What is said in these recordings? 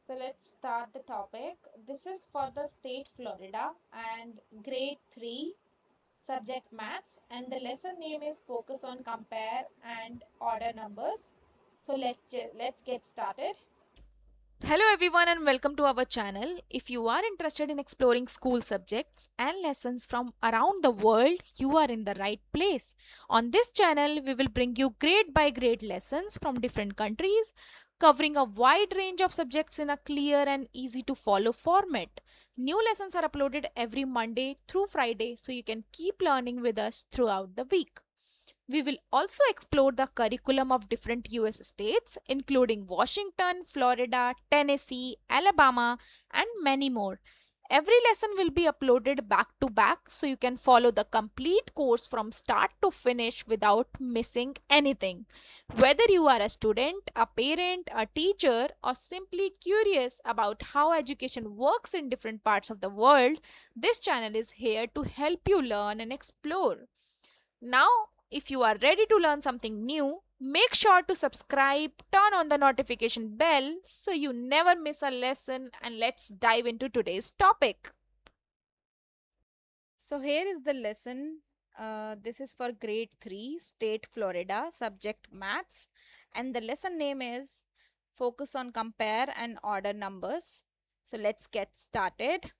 So let's start the topic. This is for the state Florida and grade 3 subject maths, and the lesson name is focus on compare and order numbers. So let's get started. Hello, everyone, and welcome to our channel. If you are interested in exploring school subjects and lessons from around the world, you are in the right place. On this channel, we will bring you grade by grade lessons from different countries, covering a wide range of subjects in a clear and easy to follow format. New lessons are uploaded every Monday through Friday, so you can keep learning with us throughout the week. We will also explore the curriculum of different US states, including Washington, Florida, Tennessee, Alabama, and many more. Every lesson will be uploaded back to back so you can follow the complete course from start to finish without missing anything. Whether you are a student, a parent, a teacher, or simply curious about how education works in different parts of the world, this channel is here to help you learn and explore. Now, if you are ready to learn something new, make sure to subscribe, turn on the notification bell so you never miss a lesson, and let's dive into today's topic. So, here is the lesson. This is for grade 3, State Florida, subject maths, and the lesson name is Focus on Compare and Order Numbers. So, let's get started.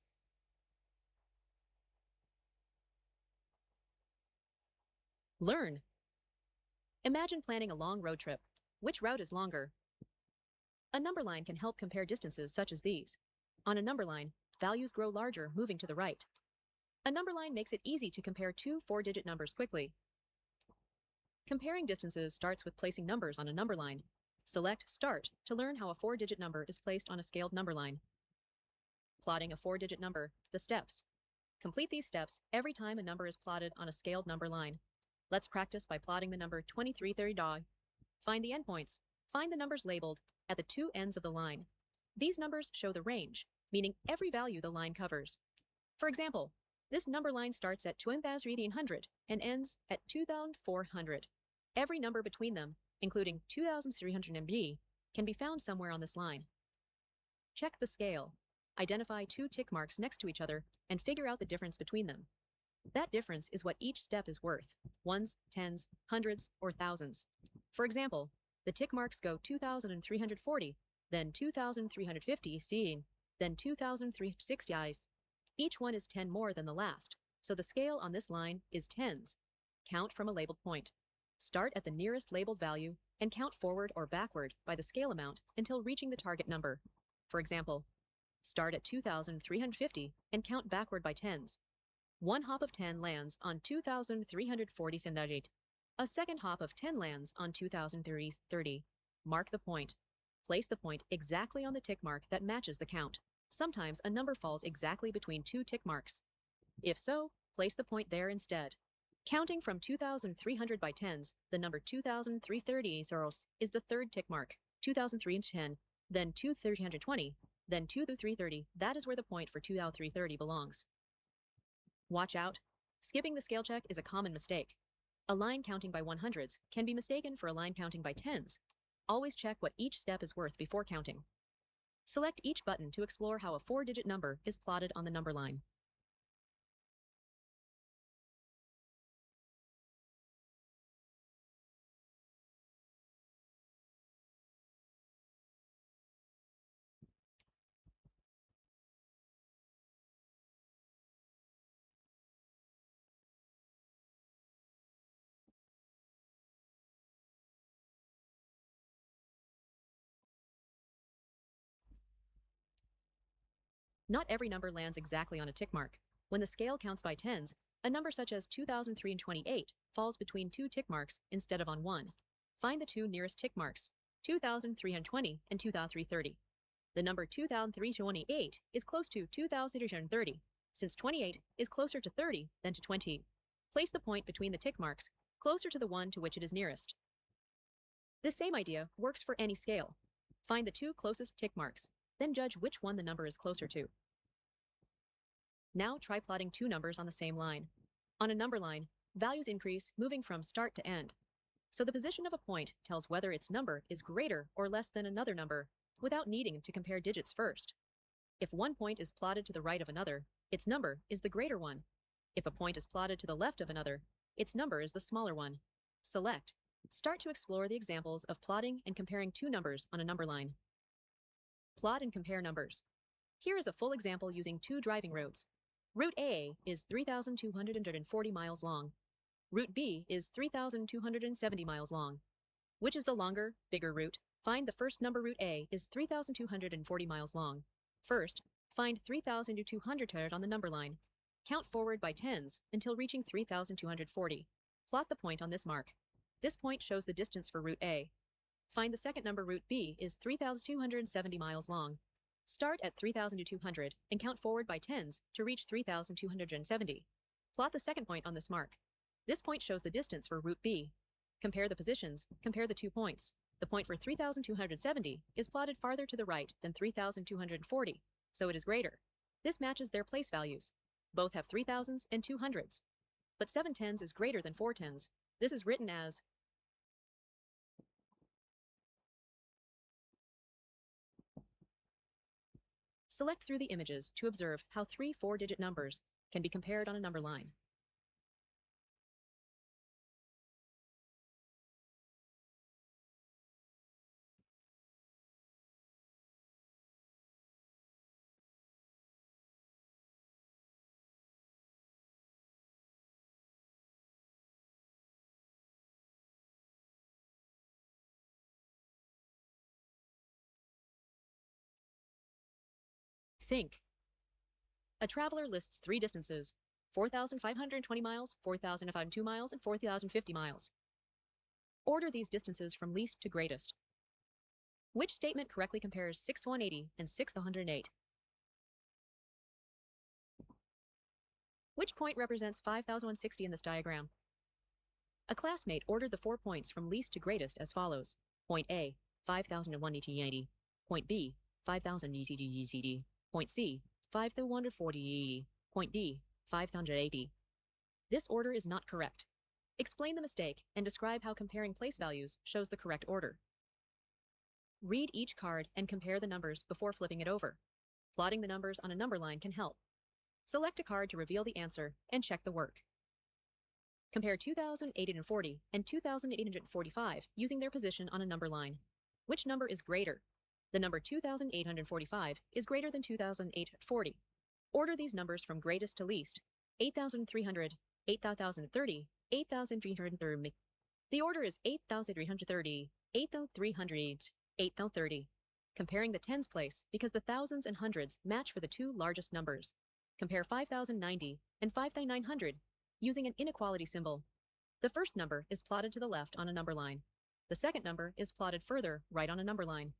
Learn. Imagine planning a long road trip. Which route is longer? A number line can help compare distances such as these. On a number line, values grow larger moving to the right. A number line makes it easy to compare two four-digit numbers quickly. Comparing distances starts with placing numbers on a number line. Select Start to learn how a four-digit number is placed on a scaled number line. Plotting a four-digit number, the steps. Complete these steps every time a number is plotted on a scaled number line. Let's practice by plotting the number 2330. Find the endpoints. Find the numbers labeled at the two ends of the line. These numbers show the range, meaning every value the line covers. For example, this number line starts at 2300 and ends at 2400. Every number between them, including 2300 MB, can be found somewhere on this line. Check the scale. Identify two tick marks next to each other and figure out the difference between them. That difference is what each step is worth: ones, tens, hundreds, or thousands. For example, the tick marks go 2,340, then 2,350 seeing, then 2,360 eyes. Each one is 10 more than the last, so the scale on this line is tens. Count from a labeled point. Start at the nearest labeled value and count forward or backward by the scale amount until reaching the target number. For example, start at 2,350 and count backward by tens. One hop of 10 lands on 2,340 centigrade. A second hop of 10 lands on 2,030. Mark the point. Place the point exactly on the tick mark that matches the count. Sometimes a number falls exactly between two tick marks. If so, place the point there instead. Counting from 2,300 by tens, the number 2,330 is the third tick mark. 2,310, then 2,320, then 2,330. That is where the point for 2,330 belongs. Watch out. Skipping the scale check is a common mistake. A line counting by 100s can be mistaken for a line counting by tens. Always check what each step is worth before counting. Select each button to explore how a four-digit number is plotted on the number line. Not every number lands exactly on a tick mark. When the scale counts by tens, a number such as 2,328 falls between two tick marks instead of on one. Find the two nearest tick marks, 2,320 and 2,330. The number 2,328 is close to 2,330, since 28 is closer to 30 than to 20. Place the point between the tick marks, closer to the one to which it is nearest. This same idea works for any scale. Find the two closest tick marks, then judge which one the number is closer to. Now try plotting two numbers on the same line. On a number line, values increase moving from start to end. So the position of a point tells whether its number is greater or less than another number. without needing to compare digits first. If one point is plotted to the right of another, its number is the greater one. If a point is plotted to the left of another, its number is the smaller one. Select. Start to explore the examples of plotting and comparing two numbers on a number line. Plot and compare numbers. Here is a full example using two driving routes. Route A is 3,240 miles long. Route B is 3,270 miles long. Which is the longer, bigger route? Find the first number. Route A is 3,240 miles long. First, find 3,200 on the number line. Count forward by tens until reaching 3,240. Plot the point on this mark. This point shows the distance for Route A. Find the second number. Route B is 3,270 miles long. Start at 3,200 and count forward by tens to reach 3,270. Plot the second point on this mark. This point shows the distance for Route B. Compare the positions, compare the 2 points. The point for 3,270 is plotted farther to the right than 3,240, so it is greater. This matches their place values. Both have 3,000s and 200s. But 7 tens is greater than 4 tens. This is written as Select through the images to observe how 3 4-digit numbers can be compared on a number line. Think. A traveler lists 3 distances: 4,520 miles, 4,502 miles, and 4,050 miles. Order these distances from least to greatest. Which statement correctly compares 6 to 180 and 6 to 108? Which point represents 5,160 in this diagram? A classmate ordered the 4 points from least to greatest as follows. Point A, 5,001 ET80. Point B, 5,000 ECD. Point C, 5,140 Point D, 580. This order is not correct. Explain the mistake and describe how comparing place values shows the correct order. Read each card and compare the numbers before flipping it over. Plotting the numbers on a number line can help. Select a card to reveal the answer and check the work. Compare 2,840 and 2,845 using their position on a number line. Which number is greater? The number 2,845 is greater than 2,840. Order these numbers from greatest to least. 8,300, 8,030, 8,330. The order is 8,330, 8,300, 8,030. Comparing the tens place because the thousands and hundreds match for the 2 largest numbers. Compare 5,090 and 5,900 using an inequality symbol. The first number is plotted to the left on a number line. The second number is plotted further right on a number line.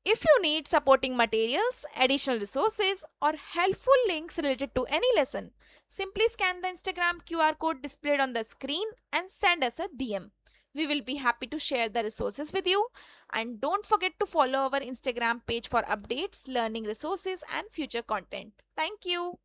If you need supporting materials, additional resources, or helpful links related to any lesson, simply scan the Instagram QR code displayed on the screen and send us a DM. We will be happy to share the resources with you. And don't forget to follow our Instagram page for updates, learning resources, and future content. Thank you.